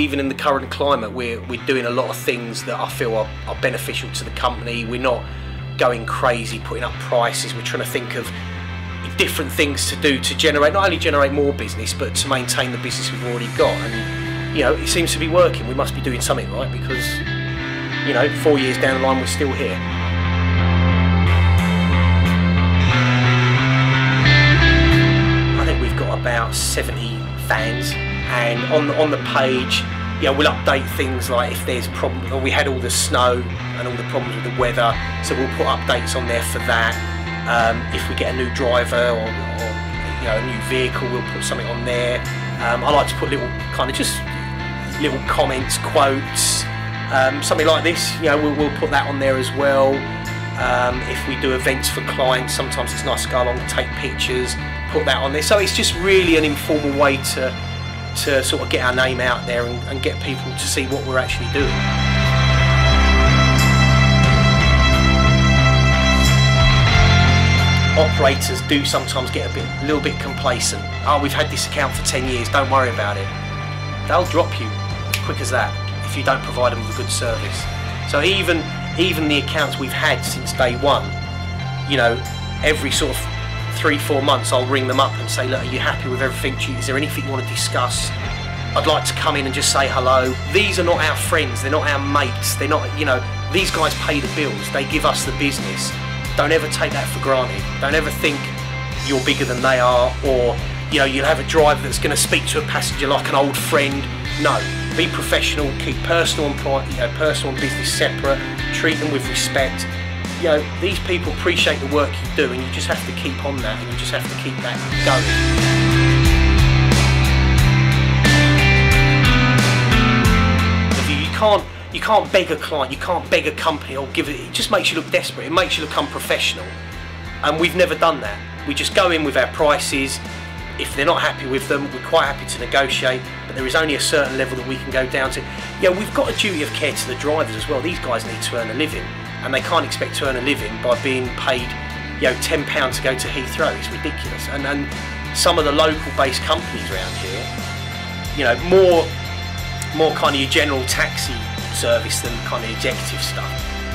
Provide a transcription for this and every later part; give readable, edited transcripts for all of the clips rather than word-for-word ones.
even in the current climate, we're doing a lot of things that I feel are beneficial to the company. We're not going crazy putting up prices. We're trying to think of different things to do to generate, not only generate more business, but to maintain the business we've already got. And you know, it seems to be working. We must be doing something right, because you know, 4 years down the line we're still here. I think we've got about 70 fans, and on the page, you know, we'll update things like if there's problems, or we had all the snow and all the problems with the weather, so we'll put updates on there for that. If we get a new driver or you know, a new vehicle, we'll put something on there. I like to put little kind of just little comments, quotes, something like this. You know, we'll put that on there as well. If we do events for clients, sometimes it's nice to go along and take pictures, put that on there. So it's just really an informal way to sort of get our name out there and get people to see what we're actually doing. Operators do sometimes get a little bit complacent. Oh, we've had this account for 10 years, don't worry about it. They'll drop you quick as that if you don't provide them with a good service. So even the accounts we've had since day one, you know, every sort of 3-4 months I'll ring them up and say, look, are you happy with everything? Is there anything you want to discuss? I'd like to come in and just say hello. These are not our friends, they're not our mates, they're not, you know, these guys pay the bills, they give us the business. Don't ever take that for granted. Don't ever think you're bigger than they are, or you know, you'll have a driver that's going to speak to a passenger like an old friend. No, be professional, keep personal and business separate, treat them with respect. You know, these people appreciate the work you do, and you just have to keep on that, and you just have to keep that going. You can't beg a client, you can't beg a company or give it just makes you look desperate, it makes you look unprofessional. And we've never done that. We just go in with our prices. If they're not happy with them, we're quite happy to negotiate, but there is only a certain level that we can go down to. Yeah, we've got a duty of care to the drivers as well. These guys need to earn a living, and they can't expect to earn a living by being paid, you know, £10 to go to Heathrow. It's ridiculous. And some of the local based companies around here, you know, more kind of your general taxi service than kind of executive stuff.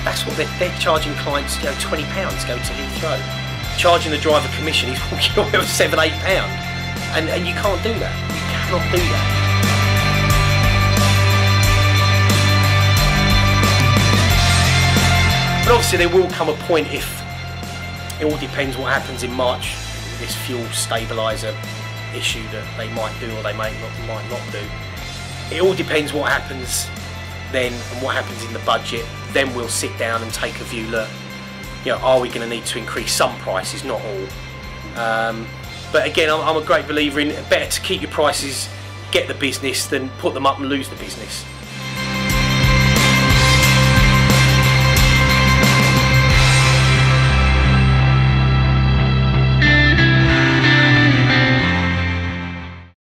That's what they're charging clients, you know, £20 to go to Heathrow. Charging the driver commission, he's walking away with £7-8, and you can't do that. You cannot do that. But obviously there will come a point, if it all depends what happens in March, this fuel stabiliser issue that they might do or they might not do. It all depends what happens then and what happens in the budget. Then we'll sit down and take a view. Look, you know, are we going to need to increase some prices? Not all. But again, I'm a great believer in better to keep your prices, get the business, than put them up and lose the business.